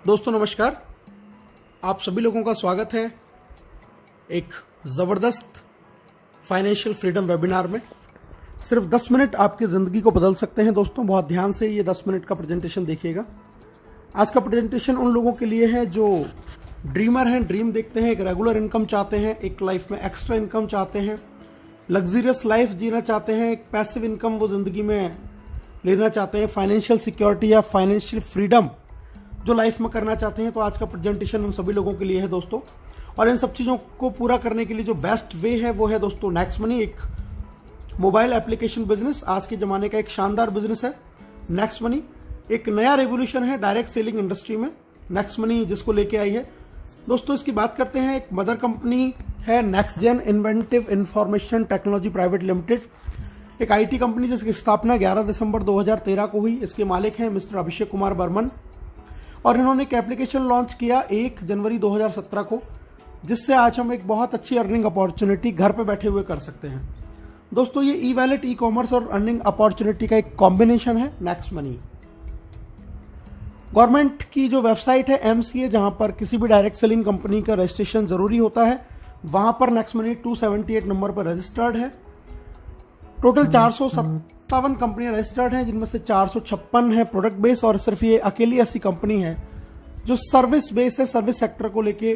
दोस्तों नमस्कार, आप सभी लोगों का स्वागत है एक ज़बरदस्त फाइनेंशियल फ्रीडम वेबिनार में। सिर्फ 10 मिनट आपकी ज़िंदगी को बदल सकते हैं। दोस्तों बहुत ध्यान से ये 10 मिनट का प्रेजेंटेशन देखिएगा। आज का प्रेजेंटेशन उन लोगों के लिए है जो ड्रीमर हैं, ड्रीम देखते हैं, एक रेगुलर इनकम चाहते हैं, एक लाइफ में एक्स्ट्रा इनकम चाहते हैं, लग्जरियस लाइफ जीना चाहते हैं, एक पैसिव इनकम वो ज़िंदगी में लेना चाहते हैं, फाइनेंशियल सिक्योरिटी या फाइनेंशियल फ्रीडम जो लाइफ में करना चाहते हैं। तो आज का प्रेजेंटेशन उन सभी लोगों के लिए है दोस्तों। और इन सब चीज़ों को पूरा करने के लिए जो बेस्ट वे है वो है दोस्तों नेक्स्ट मनी, एक मोबाइल एप्लीकेशन बिजनेस। आज के ज़माने का एक शानदार बिजनेस है नेक्स्ट मनी। एक नया रेवोल्यूशन है डायरेक्ट सेलिंग इंडस्ट्री में नेक्स्ट मनी जिसको लेके आई है दोस्तों। इसकी बात करते हैं। एक मदर कंपनी है next gen inventive information technology private limited, एक आईटी कंपनी जिसकी स्थापना 11 दिसंबर 2013 को हुई। इसके मालिक हैं मिस्टर अभिषेक कुमार बर्मन और इन्होंने एक एप्लीकेशन लॉन्च किया 1 जनवरी 2017 को, जिससे आज हम एक बहुत अच्छी अर्निंग अपॉर्चुनिटी घर पे बैठे हुए कर सकते हैं दोस्तों। ये ई वैलेट, ई कॉमर्स और अर्निंग अपॉर्चुनिटी का एक कॉम्बिनेशन है नेक्स्ट मनी। गवर्नमेंट की जो वेबसाइट है MCA, जहां पर किसी भी डायरेक्ट सेलिंग कंपनी का रजिस्ट्रेशन जरूरी होता है, वहां पर नेक्स्ट मनी 278 नंबर पर रजिस्टर्ड है। टोटल 457 कंपनियां रजिस्टर्ड हैं, जिनमें से 456 है प्रोडक्ट बेस और सिर्फ ये अकेली ऐसी कंपनी है जो सर्विस बेस है, सर्विस सेक्टर को लेके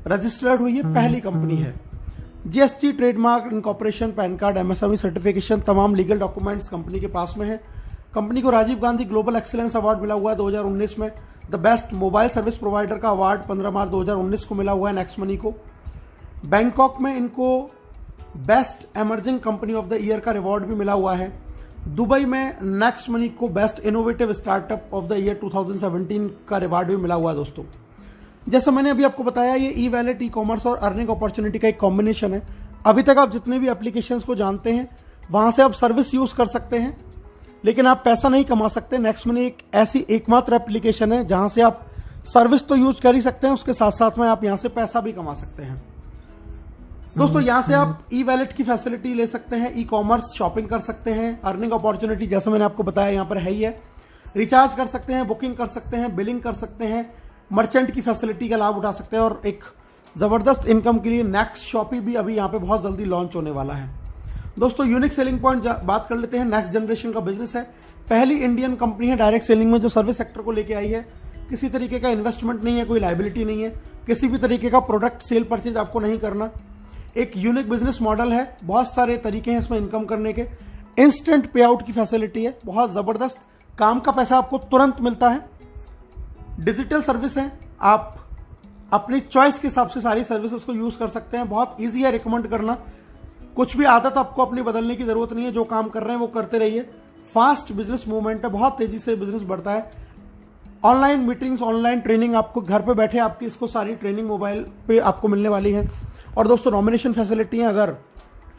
रजिस्टर्ड हुई है, पहली कंपनी है। GST, trademark, incorporation, PAN card, MSME certification, तमाम लीगल डॉक्यूमेंट्स कंपनी के पास में है। कंपनी को Rajiv Gandhi global excellence award मिला हुआ है 2019 में। The best mobile service provider का अवार्ड 15 मार्च 2019 को मिला हुआ है नेक्स्ट मनी को। बैंकॉक में इनको best emerging company of the year का रिवॉर्ड भी मिला हुआ है। दुबई में नेक्स्ट मनी को best innovative startup of the year 2017 का रिवॉर्ड भी मिला हुआ है दोस्तों। जैसा मैंने अभी आपको बताया, ये ई वैलेट, ई कॉमर्स और अर्निंग अपॉर्चुनिटी का एक कॉम्बिनेशन है। अभी तक आप जितने भी एप्लीकेशंस को जानते हैं वहां से आप सर्विस यूज कर सकते हैं, लेकिन आप पैसा नहीं कमा सकते। नेक्स्ट मनी एक ऐसी एकमात्र एप्लीकेशन है जहां से आप सर्विस तो यूज कर ही सकते हैं, उसके साथ साथ में आप यहां से पैसा भी कमा सकते हैं दोस्तों। यहां से आप ई वैलेट की फैसिलिटी ले सकते हैं, ई कॉमर्स शॉपिंग कर सकते हैं, अर्निंग अपॉर्चुनिटी जैसे मैंने आपको बताया यहां पर है ही है, रिचार्ज कर सकते हैं, बुकिंग कर सकते हैं, बिलिंग कर सकते हैं, मर्चेंट की फैसिलिटी का लाभ उठा सकते हैं और एक जबरदस्त इनकम के लिए नेक्स्ट शॉपी भी अभी यहां पे बहुत जल्दी लॉन्च होने वाला है दोस्तों। यूनिक सेलिंग पॉइंट बात कर लेते हैं। नेक्स्ट जनरेशन का बिजनेस है, पहली इंडियन कंपनी है डायरेक्ट सेलिंग में जो सर्विस सेक्टर को लेके आई है। किसी तरीके का इन्वेस्टमेंट नहीं है, कोई लायबिलिटी नहीं है, किसी भी तरीके का प्रोडक्ट सेल परचेज आपको नहीं करना। एक यूनिक बिजनेस मॉडल है, बहुत सारे तरीके हैं इसमें इनकम करने के। इंस्टेंट पे आउट की फैसिलिटी है, बहुत जबरदस्त, काम का पैसा आपको तुरंत मिलता है। डिजिटल सर्विस है, आप अपनी चॉइस के हिसाब से सारी सर्विसेज को यूज कर सकते हैं। बहुत इजी है रिकमेंड करना, कुछ भी आदत आपको अपनी बदलने की जरूरत नहीं है, जो काम कर रहे हैं वो करते रहिए। फास्ट बिजनेस मूवमेंट है, बहुत तेजी से बिजनेस बढ़ता है। ऑनलाइन मीटिंग्स, ऑनलाइन ट्रेनिंग, आपको घर पे बैठे आपकी इसको सारी ट्रेनिंग मोबाइल पे आपको मिलने वाली है। और दोस्तों नॉमिनेशन फैसिलिटी है, अगर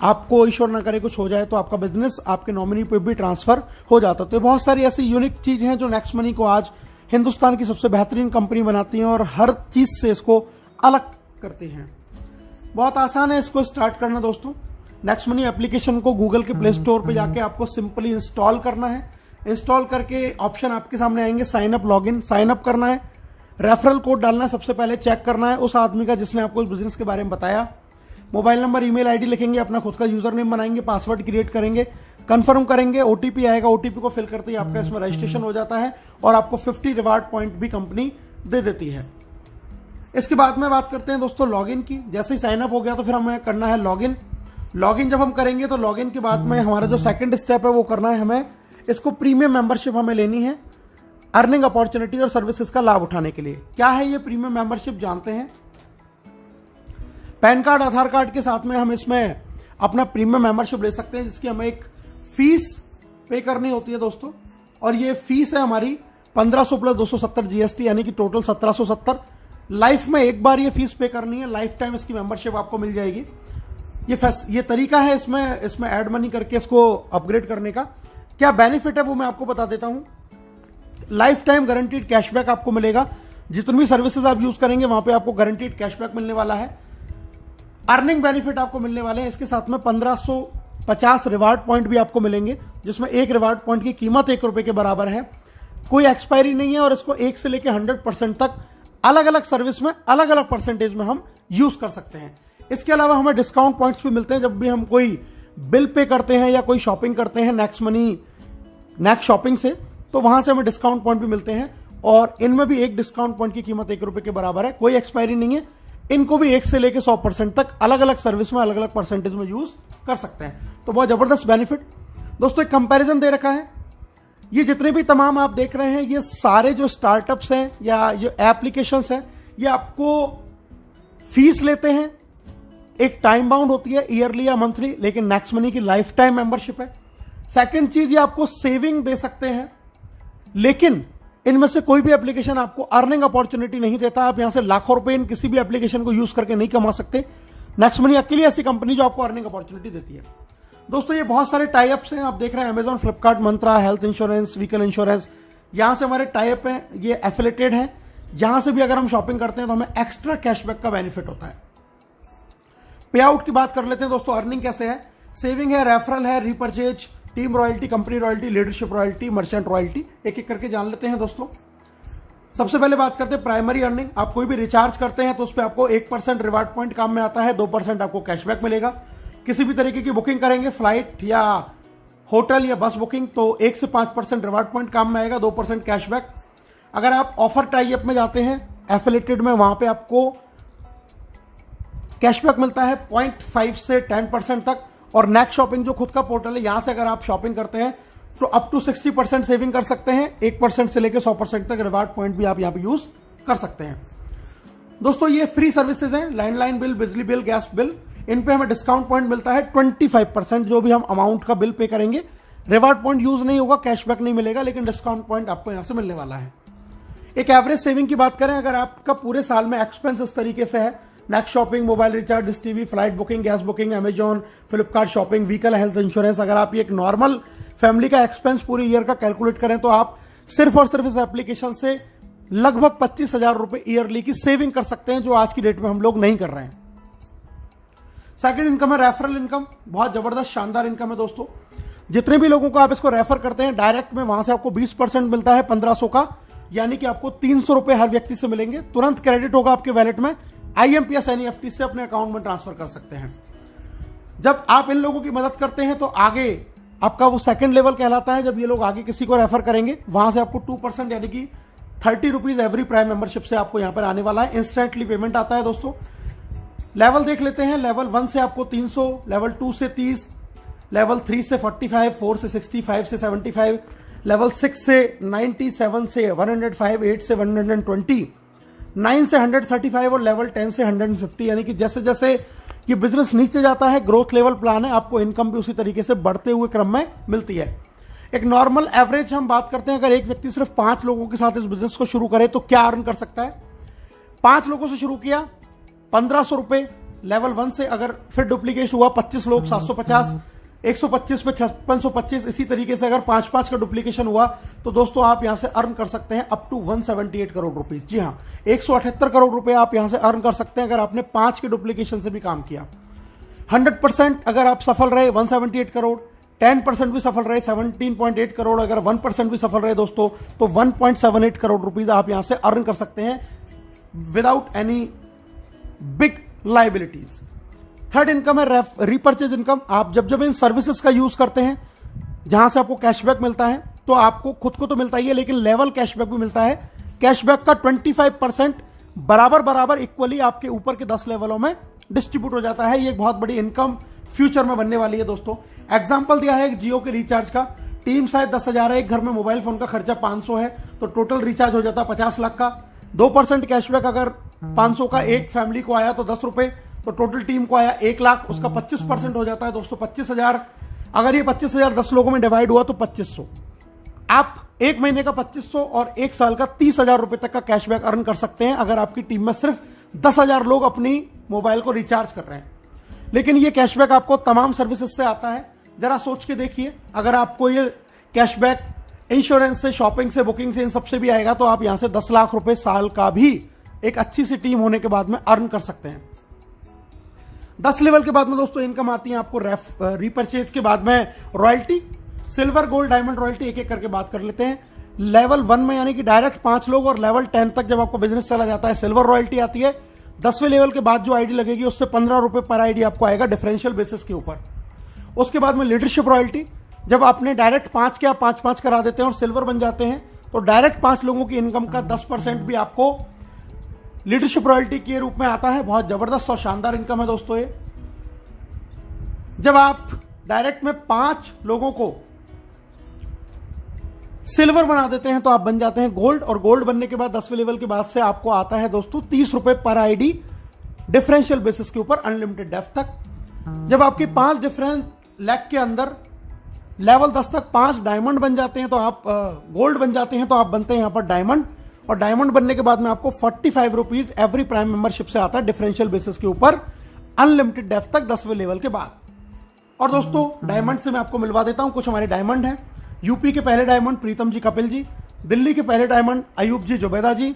आपको ईश्वर ना करे कुछ हो जाए तो आपका बिजनेस आपके नॉमिनी पे भी ट्रांसफर हो जाता है। तो बहुत सारी ऐसी यूनिक चीजें हैं जो नेक्स्ट मनी को आज हिंदुस्तान की सबसे बेहतरीन कंपनी बनाती हैं और हर चीज से इसको अलग करती हैं। बहुत आसान है इसको स्टार्ट करना दोस्तों। नेक्स्ट मनी एप्लीकेशन को गूगल के प्ले स्टोर पे जाके आपको सिंपली इंस्टॉल करना है। इंस्टॉल करके ऑप्शन आपके सामने आएंगे, sign up, login. Sign up करना है, रेफरल कोड डालना है, सबसे पहले चेक करना है उस आदमी का जिसने आपको इस बिजनेस के बारे में बताया। मोबाइल नंबर, ईमेल आईडी लिखेंगे, अपना खुद का यूजर नेम बनाएंगे, पासवर्ड क्रिएट करेंगे, कंफर्म करेंगे, ओटीपी आएगा। ओटीपी को फिल करते ही आपका इसमें रजिस्ट्रेशन हो जाता है और आपको 50 रिवार्ड पॉइंट भी कंपनी दे देती है। इसके बाद में बात करते हैं दोस्तों लॉगिन की। जैसे ही साइन अप हो गया तो फिर हमें करना है लॉगिन। लॉगिन जब हम करेंगे तो लॉगिन के बाद में हमारा जो सेकंड स्टेप है वो करना है हमें इसको प्रीमियम मेंबरशिप हमें लेनी है अर्निंग अपॉर्चुनिटी और सर्विसेज का लाभ उठाने के लिए। क्या है ये प्रीमियम मेंबरशिप जानते हैं। पैन कार्ड, आधार कार्ड के साथ में हम इसमें अपना प्रीमियम मेंबरशिप ले सकते हैं, जिसकी हमें एक फीस पे करनी होती है दोस्तों। और ये फीस है हमारी 1500 प्लस 270 GST, यानी कि टोटल 1770। लाइफ में एक बार ये फीस पे करनी है, लाइफ टाइम इसकी मेंबरशिप आपको मिल जाएगी। ये तरीका है इसमें ऐड मनी करके इसको अपग्रेड करने का। क्या बेनिफिट है वो मैं आपको बता देता हूं। लाइफ टाइम गारंटीड कैशबैक आपको मिलेगा, जितनी भी सर्विसेज आप यूज करेंगे वहां पे आपको गारंटीड कैशबैक मिलने वाला है। अर्निंग बेनिफिट आपको मिलने वाले हैं, इसके साथ में 1550 रिवार्ड पॉइंट भी आपको मिलेंगे, जिसमें एक रिवार्ड पॉइंट की कीमत ₹1 के बराबर है। कोई एक्सपायरी नहीं है और इसको 1 से लेकर 100% तक अलग अलग सर्विस में अलग अलग परसेंटेज में हम यूज कर सकते हैं। इसके अलावा हमें डिस्काउंट पॉइंट्स भी मिलते हैं जब भी हम कोई बिल पे करते हैं या कोई शॉपिंग करते हैं नेक्स्ट शॉपिंग से, तो वहां से हमें डिस्काउंट पॉइंट भी मिलते हैं और इनमें भी एक डिस्काउंट पॉइंट की कीमत 1 रुपए के बराबर है, कोई एक्सपायरी नहीं है। इनको भी 1 से लेकर 100% तक अलग अलग सर्विस में अलग अलग परसेंटेज में यूज कर सकते हैं। तो बहुत जबरदस्त बेनिफिट। दोस्तों एक कंपैरिजन दे रखा है, ये जितने भी तमाम आप देख रहे हैं ये सारे जो स्टार्टअप्स हैं या जो एप्लीकेशंस हैं ये आपको फीस लेते हैं, एक टाइम बाउंड होती है ईयरली या मंथली, लेकिन नेक्स्ट मनी की लाइफ टाइम मेंबरशिप है। सेकंड चीज ये आपको सेविंग दे सकते हैं, लेकिन इनमें से कोई भी एप्लीकेशन आपको अर्निंग अपॉर्चुनिटी नहीं देता। आप यहां से लाखों रुपए इन किसी भी एप्लीकेशन को यूज करके नहीं कमा सकते। नेक्स्ट मनी अकेली ऐसी कंपनी जो आपको अर्निंग अपॉर्चुनिटी देती है। दोस्तों ये बहुत सारे टाई अप्स हैं, आप देख रहे हैं अमेजॉन, फ्लिपकार्ट, मंत्रा, हेल्थ इंश्योरेंस, व्हीकल इंश्योरेंस, यहां से हमारे टाई अप हैं, ये एफिलेटेड हैं। यहां से भी अगर हम शॉपिंग करते हैं तो हमें एक्स्ट्रा कैशबैक का बेनिफिट होता है। पे आउट की बात कर लेते हैं दोस्तों, अर्निंग कैसे है। सेविंग है, रेफरल है, repurchase, team royalty, company royalty, leadership royalty, merchant royalty, एक एक करके जान लेते हैं दोस्तों। सबसे पहले बात करते हैं प्राइमरी अर्निंग। आप कोई भी रिचार्ज करते हैं तो उस पर आपको 1% रिवार्ड पॉइंट काम में आता है, 2% आपको कैशबैक मिलेगा। किसी भी तरीके की बुकिंग करेंगे, फ्लाइट या होटल या बस बुकिंग, तो 1 से 5% रिवार्ड पॉइंट काम में आएगा, 2% कैशबैक। अगर आप ऑफर टाई अप में जाते हैं एफिलेटेड में, वहां पे आपको कैशबैक मिलता है 0.5 से 10% तक। और नेक्स्ट शॉपिंग जो खुद का पोर्टल है, यहां से अगर आप शॉपिंग करते हैं तो अप टू 60% सेविंग कर सकते हैं। 1% से लेकर 100% तक रिवार्ड पॉइंट भी आप यहां पे यूज कर सकते हैं। दोस्तों ये फ्री सर्विसेज हैं, लैंडलाइन बिल, बिजली बिल, गैस बिल, इन पे हमें डिस्काउंट पॉइंट मिलता है 25%। जो भी हम अमाउंट का बिल पे करेंगे, रिवार्ड पॉइंट यूज नहीं होगा, कैशबैक नहीं मिलेगा, लेकिन डिस्काउंट पॉइंट आपको यहां से मिलने वाला है। एक एवरेज सेविंग की बात करें, अगर आपका पूरे साल में एक्सपेंस इस तरीके से है, next shopping, mobile recharge, dish TV, flight booking, gas booking, Amazon, Flipkart shopping, vehicle, health insurance, अगर आप ये एक नॉर्मल फैमिली का एक्सपेंस पूरी ईयर का कैलकुलेट करें तो आप सिर्फ और सिर्फ इस एप्लीकेशन से लगभग 25,000 रुपए ईयरली की सेविंग कर सकते हैं, जो आज की डेट में हम लोग नहीं कर रहे हैं। सेकंड इनकम है रेफरल इनकम, बहुत जबरदस्त शानदार इनकम है दोस्तों। जितने भी लोगों को आप इसको रेफर करते हैं डायरेक्ट में, वहां से आपको 20% मिलता है 1500 का, यानी कि आपको 300 रुपए हर व्यक्ति से मिलेंगे, तुरंत क्रेडिट होगा आपके वैलेट में। IMPS NEFT से अपने अकाउंट में ट्रांसफर कर सकते हैं। जब आप इन लोगों की मदद करते हैं तो आगे आपका वो सेकंड लेवल कहलाता है। जब ये लोग आगे किसी को रेफर करेंगे, वहां से आपको 2% यानी कि 30 रुपीज एवरी प्राइम मेंबरशिप से आपको यहां पर आने वाला है। इंस्टेंटली पेमेंट आता है दोस्तों। लेवल देख लेते हैं, लेवल 1 से आपको 300, लेवल 2 से 30, लेवल 3 से 45, 4 से 60, 5 से 75, लेवल 6 से 90, 7 से 105, 8 से 120, 9 से 135 और लेवल 10 से 150। यानी कि जैसे जैसे ये बिजनेस नीचे जाता है, ग्रोथ लेवल प्लान है, आपको इनकम भी उसी तरीके से बढ़ते हुए क्रम में मिलती है। एक नॉर्मल एवरेज हम बात करते हैं, अगर एक व्यक्ति सिर्फ 5 लोगों के साथ इस बिजनेस को शुरू करे तो क्या अर्न कर सकता है। 5 लोगों से शुरू किया, 1500 रुपए लेवल 1 से, अगर फिर डुप्लीकेट हुआ 25 लोग 750, 125 पे 5625, इसी तरीके से अगर 5-5 का डुप्लीकेशन हुआ तो दोस्तों आप यहां से अर्न कर सकते हैं अप टू 178 करोड़ रुपीस। जी हां, 178 करोड़ रुपए आप यहां से अर्न कर सकते हैं अगर आपने 5 के डुप्लीकेशन से भी काम किया। 100% अगर आप सफल रहे 178 करोड़, 10% भी सफल रहे 17.8 करोड़, अगर 1% भी सफल रहे दोस्तों तो 1.78 करोड़ रुपीस आप यहां से अर्न कर सकते हैं without any big liabilities. Third income है रीपरचेज इनकम। आप जब जब इन सर्विसेज का यूज करते हैं, जहां से आपको कैशबैक मिलता है, तो आपको खुद को तो मिलता ही है, लेकिन लेवल कैशबैक भी मिलता है। कैशबैक का 25% बराबर बराबर इक्वली आपके ऊपर के 10 लेवलों में डिस्ट्रीब्यूट हो जाता है। ये एक बहुत बड़ी इनकम फ्यूचर में बनने वाली है दोस्तों। एग्जाम्पल दिया है जियो के रिचार्ज का, टीम शायद 10,000 है, एक घर में मोबाइल फोन का खर्चा 500 है, तो टोटल रिचार्ज हो जाता 50 लाख का। 2% कैशबैक अगर 500 का एक फैमिली को आया तो 10 रुपए, तो टोटल टीम को आया 1 लाख, उसका 25% हो जाता है दोस्तों 25,000। अगर ये 25,000 10 लोगों में डिवाइड हुआ तो 2500। आप एक महीने का 2500 और एक साल का 30,000 रुपए तक का कैशबैक अर्न कर सकते हैं अगर आपकी टीम में सिर्फ 10,000 लोग अपनी मोबाइल को रिचार्ज कर रहे हैं। लेकिन ये कैशबैक आपको तमाम सर्विसेज से आता है। जरा सोच के देखिए, अगर आपको ये कैशबैक इंश्योरेंस से, शॉपिंग से, बुकिंग से, इन सबसे भी आएगा तो आप यहां से 10 लाख रुपए साल का भी एक अच्छी सी टीम होने के बाद में अर्न कर सकते हैं। 10 लेवल के बाद में दोस्तों इनकम आती है आपको रीपरचेज के बाद में royalty, silver, gold, diamond royalty, एक एक करके बात कर लेते हैं। लेवल 1 में यानी कि डायरेक्ट 5 लोग, और लेवल 10 तक जब आपका बिजनेस चला जाता है सिल्वर रॉयल्टी आती है। 10वें लेवल के बाद जो आईडी लगेगी उससे 15 रुपए पर आईडी आपको आएगा डिफरेंशियल बेसिस के ऊपर। उसके बाद में लीडरशिप रॉयल्टी, जब आपने डायरेक्ट 5 के आप 5-5 करा देते हैं और सिल्वर बन जाते हैं तो डायरेक्ट 5 लोगों की इनकम का 10% भी आपको लीडरशिप रॉयल्टी के रूप में आता है। बहुत जबरदस्त और शानदार इनकम है दोस्तों ये। जब आप डायरेक्ट में 5 लोगों को सिल्वर बना देते हैं तो आप बन जाते हैं गोल्ड, और गोल्ड बनने के बाद 10वें लेवल के बाद से आपको आता है दोस्तों 30 रुपए पर आईडी डिफरेंशियल बेसिस के ऊपर अनलिमिटेड डेप्थ तक। जब आपके 5 डिफरेंट लेग के अंदर लेवल 10 तक 5 डायमंड बन जाते हैं तो आप गोल्ड बन जाते हैं तो आप बनते हैं यहां पर डायमंड, और डायमंड बनने के बाद में आपको 45 रुपीज एवरी प्राइम मेंबरशिप से आता है डिफरेंशियल बेसिस के ऊपर अनलिमिटेड डेप्थ तक 10वें लेवल के बाद। और दोस्तों डायमंड से मैं आपको मिलवा देता हूं कुछ हमारे डायमंड हैं। यूपी के पहले डायमंड प्रीतम जी कपिल जी, दिल्ली के पहले डायमंड अयूब जी जुबैदा जी,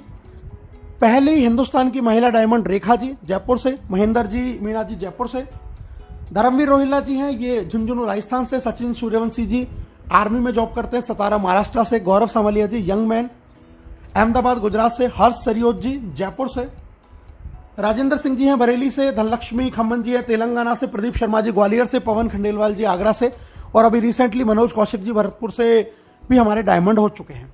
पहली हिंदुस्तान की महिला डायमंड रेखा जी जयपुर से, महेंद्र जी मीणा जी जयपुर से, धर्मवीर रोहिल्ला जी हैं ये झुंझुनू राजस्थान से, सचिन सूर्यवंशी जी आर्मी में जॉब करते हैं सतारा महाराष्ट्र से, गौरव सामलिया जी यंग मैन अहमदाबाद गुजरात से, हर्ष सरियोत जी जयपुर से, राजेंद्र सिंह जी हैं बरेली से, धनलक्ष्मी खम्मन जी है तेलंगाना से, प्रदीप शर्मा जी ग्वालियर से, पवन खंडेलवाल जी आगरा से, और अभी रिसेंटली मनोज कौशिक जी भरतपुर से भी हमारे डायमंड हो चुके हैं।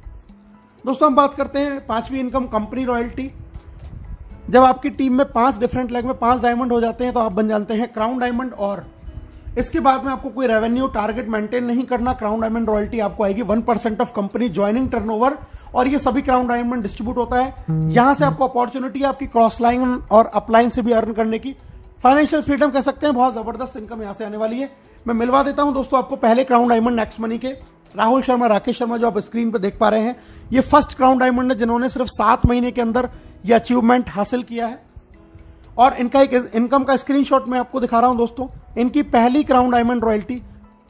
दोस्तों हम बात करते हैं 5वीं इनकम कंपनी रॉयल्टी। जब आपकी टीम में 5 डिफरेंट लेग में 5 डायमंड हो जाते हैं तो आप बन जाते हैं क्राउन डायमंड, और इसके बाद में आपको कोई रेवेन्यू टारगेट मेंटेन नहीं करना। क्राउन डायमंड रॉयल्टी आपको आएगी 1% ऑफ कंपनी ज्वाइनिंग टर्नओवर, और ये सभी क्राउन डायमंड डिस्ट्रीब्यूट होता है। यहां से आपको अपॉर्चुनिटी है आपकी क्रॉस लाइन और अपलाइन से भी अर्न करने की, फाइनेंशियल फ्रीडम कह सकते हैं। बहुत जबरदस्त इनकम यहां से आने वाली है। मैं मिलवा देता हूं दोस्तों आपको पहले क्राउन डायमंड नेक्स्ट मनी के राहुल शर्मा राकेश शर्मा जो आप स्क्रीन पे देख पा रहे हैं, ये फर्स्ट क्राउन डायमंड है जिन्होंने सिर्फ 7 महीने के अंदर ये अचीवमेंट हासिल किया है। और इनका एक इनकम का स्क्रीनशॉट मैं आपको दिखा रहा हूं दोस्तों। इनकी पहली क्राउन डायमंड रॉयल्टी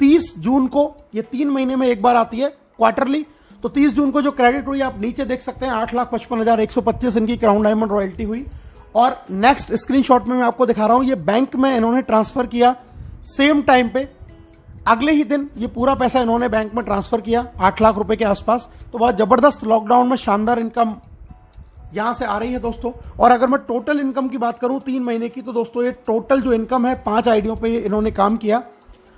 30 जून को, ये 3 महीने में एक बार आती है क्वार्टरली, तो 30 जून को जो क्रेडिट हुई आप नीचे देख सकते हैं 8,55,125 इनकी क्राउन डायमंड रॉयल्टी हुई। और नेक्स्ट स्क्रीनशॉट में मैं आपको दिखा रहा हूं ये बैंक में इन्होंने ट्रांसफर किया सेम टाइम पे, अगले ही दिन ये पूरा पैसा इन्होंने बैंक में ट्रांसफर किया 8 लाख रुपए के आसपास। तो बहुत जबरदस्त लॉकडाउन में शानदार इनकम यहां से आ रही है दोस्तों। और अगर मैं टोटल इनकम की बात करूं 3 महीने की, तो दोस्तों ये टोटल जो इनकम है 5 आईडियों पे इन्होंने काम किया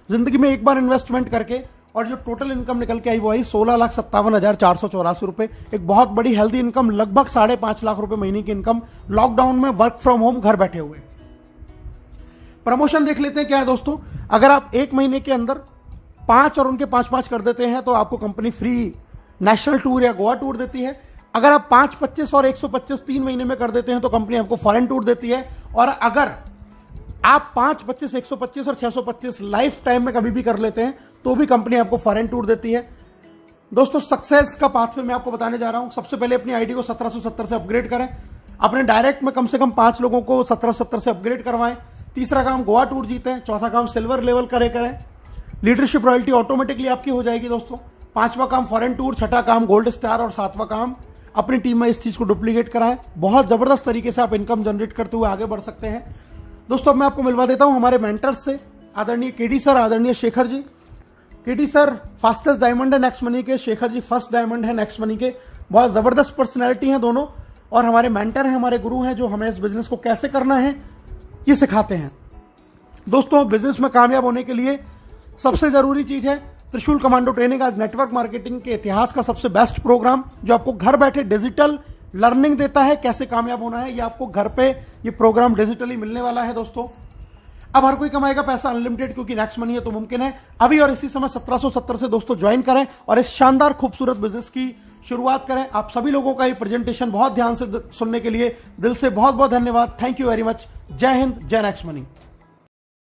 जिंदगी में एक बार इन्वेस्टमेंट करके, और जो टोटल इनकम निकल के आई वो आई 16,57,484 रुपए। एक बहुत बड़ी हेल्दी इनकम, लगभग 5.5 लाख रुपए महीने की इनकम लॉकडाउन में वर्क फ्रॉम होम घर बैठे हुए। प्रमोशन देख लेते हैं क्या है दोस्तों। अगर आप 1 महीने के अंदर 5 और उनके 5-5 कर देते हैं तो आपको कंपनी फ्री नेशनल टूर या गोवा टूर देती है। अगर आप 5, 25 और 125 3 महीने में कर देते हैं तो कंपनी आपको फॉरेन टूर देती है। और अगर आप 5, 25, 125 और 625 लाइफ टाइम में कभी भी कर लेते हैं तो भी कंपनी आपको फॉरेन टूर देती है। दोस्तों सक्सेस का पाथवे मैं आपको बताने जा रहा हूं। सबसे पहले अपनी आईडी को 1770 से अपग्रेड करें, अपने डायरेक्ट में कम से कम 5 लोगों को 1770 से अपग्रेड करवाएं। तीसरा काम गोवा टूर जीतें। चौथा काम सिल्वर लेवल करें। लीडरशिप रॉयल्टी ऑटोमेटिकली आपकी हो जाएगी दोस्तों। 5वां काम फॉरेन टूर, 6ठा काम गोल्ड स्टार, और 7वां काम अपनी टीम में इस चीज को डुप्लीकेट कराएं। बहुत जबरदस्त तरीके से आप इनकम जनरेट करते हुए आगे बढ़ सकते हैं दोस्तों। मैं आपको मिलवा देता हूं हमारे मेंटर्स से, आदरणीय केडी सर, आदरणीय Shekhar ji. KD sir fastest diamond है नेक्स्ट मनी के, शेखर जी फर्स्ट डायमंड है नेक्स्ट मनी के। बहुत जबरदस्त पर्सनैलिटी है दोनों, और हमारे मेंटर हैं, हमारे गुरु हैं जो हमें इस बिजनेस को कैसे करना है ये सिखाते हैं। दोस्तों बिजनेस में कामयाब होने के लिए सबसे जरूरी चीज है त्रिशूल कमांडो ट्रेनिंग। आज नेटवर्क मार्केटिंग के इतिहास का सबसे बेस्ट प्रोग्राम जो आपको घर बैठे डिजिटल लर्निंग देता है कैसे कामयाब होना है। ये आपको घर पे ये प्रोग्राम डिजिटली मिलने वाला है दोस्तों। अब हर कोई कमाएगा पैसा अनलिमिटेड, क्योंकि नेक्स्ट मनी है तो मुमकिन है। अभी और इसी समय 1770 से दोस्तों ज्वाइन करें और इस शानदार खूबसूरत बिजनेस की शुरुआत करें। आप सभी लोगों का ये प्रेजेंटेशन बहुत ध्यान से सुनने के लिए दिल से बहुत बहुत धन्यवाद। Thank you very much. जय हिंद, जय नेक्स्ट मनी।